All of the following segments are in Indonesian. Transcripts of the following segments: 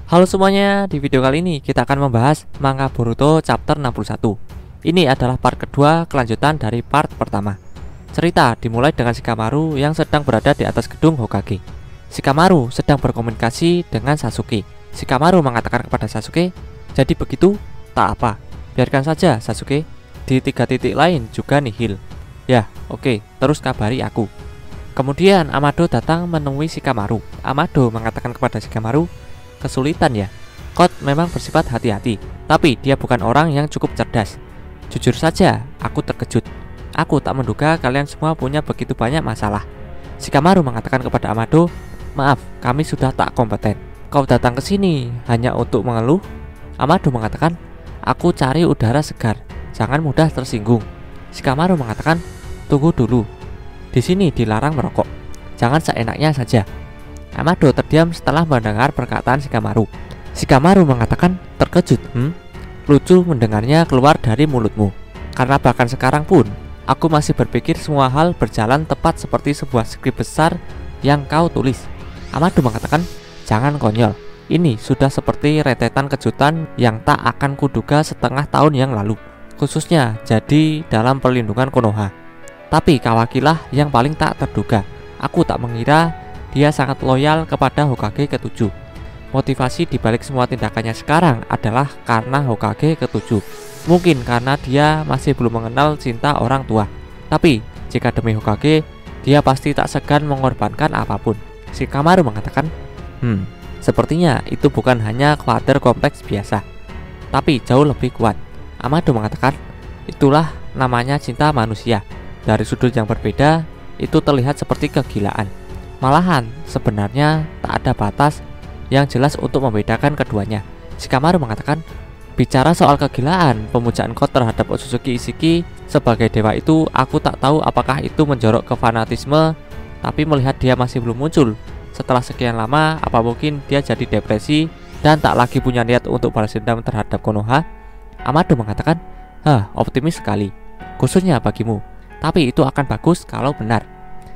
Halo semuanya, di video kali ini kita akan membahas manga Boruto chapter 61. Ini adalah part kedua kelanjutan dari part pertama. Cerita dimulai dengan Shikamaru yang sedang berada di atas gedung Hokage. Shikamaru sedang berkomunikasi dengan Sasuke. Shikamaru mengatakan kepada Sasuke, "Jadi begitu? Tak apa, biarkan saja Sasuke. Di 3 titik lain juga nihil. Ya, oke, terus kabari aku." Kemudian Amado datang menemui Shikamaru. Amado mengatakan kepada Shikamaru, "Kesulitan ya. Kot memang bersifat hati-hati, tapi dia bukan orang yang cukup cerdas. Jujur saja, aku terkejut. Aku tak menduga kalian semua punya begitu banyak masalah." Shikamaru mengatakan kepada Amado, "Maaf, kami sudah tak kompeten. Kau datang ke sini hanya untuk mengeluh?" Amado mengatakan, "Aku cari udara segar. Jangan mudah tersinggung." Shikamaru mengatakan, "Tunggu dulu. Di sini dilarang merokok. Jangan seenaknya saja." Amado terdiam setelah mendengar perkataan Shikamaru. Shikamaru mengatakan terkejut. Lucu mendengarnya keluar dari mulutmu. Karena bahkan sekarang pun aku masih berpikir semua hal berjalan tepat seperti sebuah skrip besar yang kau tulis. Amado mengatakan, "Jangan konyol. Ini sudah seperti rentetan kejutan yang tak akan kuduga setengah tahun yang lalu. Khususnya jadi dalam perlindungan Konoha. Tapi Kawakilah yang paling tak terduga. Aku tak mengira dia sangat loyal kepada Hokage ke-7. Motivasi dibalik semua tindakannya sekarang adalah karena Hokage ke-7. Mungkin karena dia masih belum mengenal cinta orang tua. Tapi jika demi Hokage, dia pasti tak segan mengorbankan apapun." Shikamaru mengatakan, sepertinya itu bukan hanya khawatir kompleks biasa, tapi jauh lebih kuat." Amado mengatakan, "Itulah namanya cinta manusia. Dari sudut yang berbeda, itu terlihat seperti kegilaan. Malahan sebenarnya tak ada batas yang jelas untuk membedakan keduanya." Shikamaru mengatakan, "Bicara soal kegilaan, pemujaan Kot terhadap Otsutsuki Ishiki sebagai dewa itu, aku tak tahu apakah itu menjorok ke fanatisme, tapi melihat dia masih belum muncul setelah sekian lama, apa mungkin dia jadi depresi dan tak lagi punya niat untuk balas dendam terhadap Konoha?" Amado mengatakan, optimis sekali, khususnya bagimu, tapi itu akan bagus kalau benar."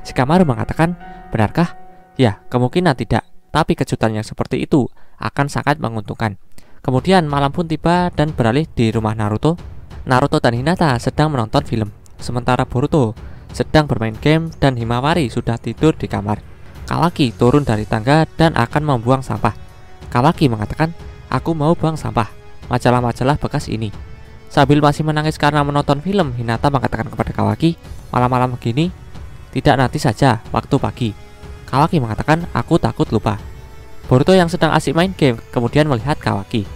Shikamaru mengatakan, "Benarkah? Ya, kemungkinan tidak, tapi kejutan yang seperti itu akan sangat menguntungkan." Kemudian malam pun tiba dan beralih di rumah Naruto. Naruto dan Hinata sedang menonton film, sementara Boruto sedang bermain game dan Himawari sudah tidur di kamar. Kawaki turun dari tangga dan akan membuang sampah. Kawaki mengatakan, "Aku mau buang sampah, majalah-majalah bekas ini." Sambil masih menangis karena menonton film, Hinata mengatakan kepada Kawaki, "Malam-malam begini, tidak, nanti saja, waktu pagi." Kawaki mengatakan, "Aku takut lupa." Boruto yang sedang asik main game kemudian melihat Kawaki.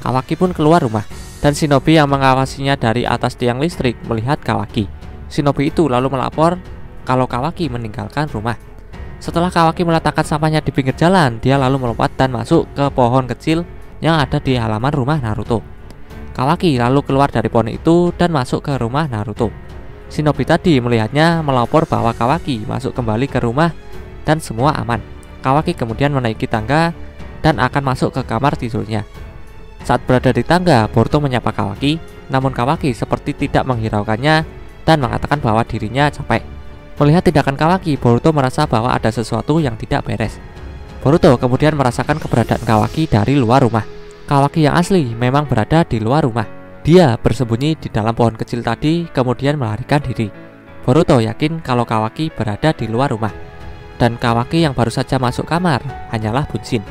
Kawaki pun keluar rumah, dan shinobi yang mengawasinya dari atas tiang listrik melihat Kawaki. Shinobi itu lalu melapor kalau Kawaki meninggalkan rumah. Setelah Kawaki meletakkan sampahnya di pinggir jalan, dia lalu melompat dan masuk ke pohon kecil yang ada di halaman rumah Naruto. Kawaki lalu keluar dari pohon itu dan masuk ke rumah Naruto. Shinobi tadi melihatnya melapor bahwa Kawaki masuk kembali ke rumah dan semua aman. Kawaki kemudian menaiki tangga dan akan masuk ke kamar tidurnya. Saat berada di tangga, Boruto menyapa Kawaki, namun Kawaki seperti tidak menghiraukannya dan mengatakan bahwa dirinya capek. Melihat tindakan Kawaki, Boruto merasa bahwa ada sesuatu yang tidak beres. Boruto kemudian merasakan keberadaan Kawaki dari luar rumah. Kawaki yang asli memang berada di luar rumah. Dia bersembunyi di dalam pohon kecil tadi kemudian melarikan diri. Boruto yakin kalau Kawaki berada di luar rumah. Dan Kawaki yang baru saja masuk kamar hanyalah Bunshin.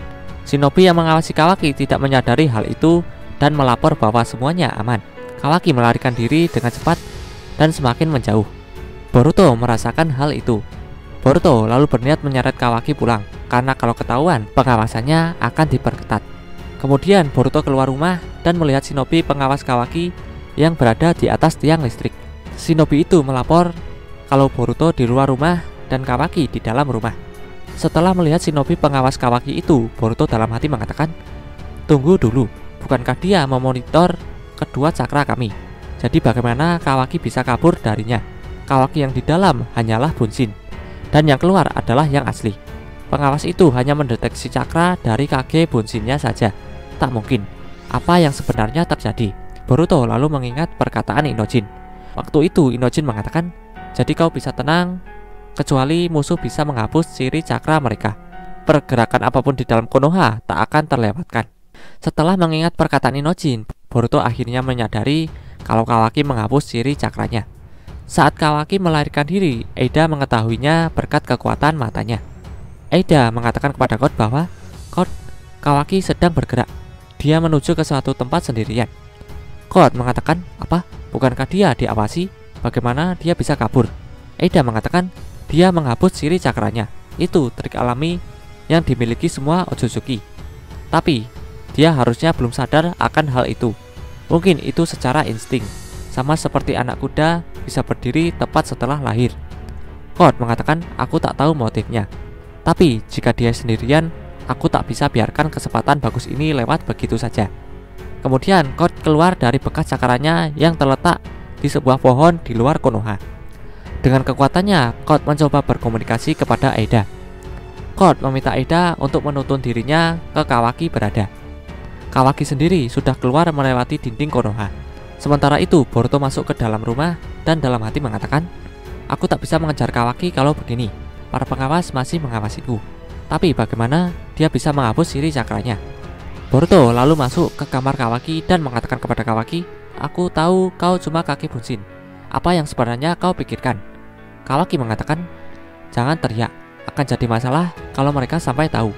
Shinobi yang mengawasi Kawaki tidak menyadari hal itu dan melapor bahwa semuanya aman. Kawaki melarikan diri dengan cepat dan semakin menjauh. Boruto merasakan hal itu. Boruto lalu berniat menyeret Kawaki pulang, karena kalau ketahuan pengawasannya akan diperketat. Kemudian Boruto keluar rumah dan melihat shinobi pengawas Kawaki yang berada di atas tiang listrik. Shinobi itu melapor kalau Boruto di luar rumah dan Kawaki di dalam rumah. Setelah melihat shinobi pengawas Kawaki itu, Boruto dalam hati mengatakan, "Tunggu dulu, bukankah dia memonitor kedua cakra kami? Jadi bagaimana Kawaki bisa kabur darinya? Kawaki yang di dalam hanyalah Bunshin, dan yang keluar adalah yang asli. Pengawas itu hanya mendeteksi cakra dari kage Bunshinnya saja. Tak mungkin. Apa yang sebenarnya terjadi?" Boruto lalu mengingat perkataan Inojin. Waktu itu Inojin mengatakan, "Jadi kau bisa tenang, kecuali musuh bisa menghapus ciri cakra mereka. Pergerakan apapun di dalam Konoha tak akan terlewatkan." Setelah mengingat perkataan Inojin, Boruto akhirnya menyadari kalau Kawaki menghapus ciri cakranya. Saat Kawaki melarikan diri, Eida mengetahuinya berkat kekuatan matanya. Eida mengatakan kepada God bahwa Kawaki sedang bergerak. Dia menuju ke suatu tempat sendirian. God mengatakan, apa? Bukankah dia diawasi? Bagaimana dia bisa kabur? Eida mengatakan, dia menghapus ciri cakranya. Itu trik alami yang dimiliki semua Otsutsuki. Tapi, dia harusnya belum sadar akan hal itu. Mungkin itu secara insting, sama seperti anak kuda bisa berdiri tepat setelah lahir. God mengatakan, aku tak tahu motifnya. Tapi, jika dia sendirian, aku tak bisa biarkan kesempatan bagus ini lewat begitu saja. Kemudian God keluar dari bekas cakarannya yang terletak di sebuah pohon di luar Konoha. Dengan kekuatannya, God mencoba berkomunikasi kepada Eida. God meminta Eida untuk menuntun dirinya ke Kawaki berada. Kawaki sendiri sudah keluar melewati dinding Konoha. Sementara itu, Boruto masuk ke dalam rumah dan dalam hati mengatakan, aku tak bisa mengejar Kawaki kalau begini. Para pengawas masih mengawasiku. Tapi bagaimana dia bisa menghapus ciri cakranya? Boruto lalu masuk ke kamar Kawaki dan mengatakan kepada Kawaki, aku tahu kau cuma kaki bunsin. Apa yang sebenarnya kau pikirkan? Kawaki mengatakan, jangan teriak, akan jadi masalah kalau mereka sampai tahu.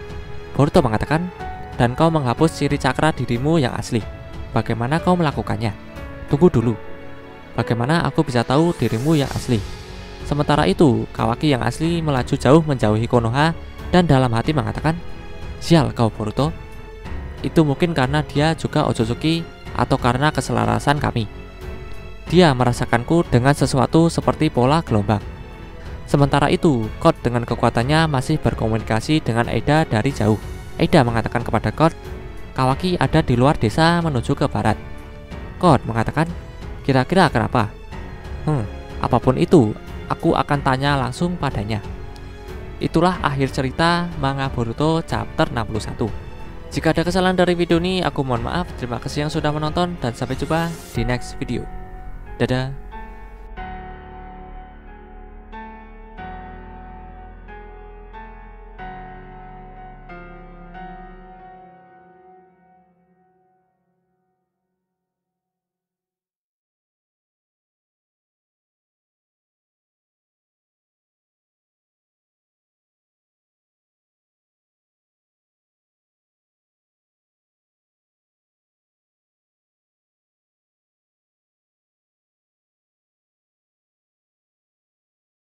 Boruto mengatakan, dan kau menghapus ciri cakra dirimu yang asli. Bagaimana kau melakukannya? Tunggu dulu. Bagaimana aku bisa tahu dirimu yang asli? Sementara itu, Kawaki yang asli melaju jauh menjauhi Konoha dan dalam hati mengatakan, sial kau Boruto. Itu mungkin karena dia juga Otsutsuki atau karena keselarasan kami. Dia merasakanku dengan sesuatu seperti pola gelombang. Sementara itu, God dengan kekuatannya masih berkomunikasi dengan Eida dari jauh. Eida mengatakan kepada God, Kawaki ada di luar desa menuju ke barat. God mengatakan, kira-kira kenapa? Apapun itu, aku akan tanya langsung padanya. Itulah akhir cerita manga Boruto chapter 61. Jika ada kesalahan dari video ini, aku mohon maaf. Terima kasih yang sudah menonton dan sampai jumpa di next video. Dadah.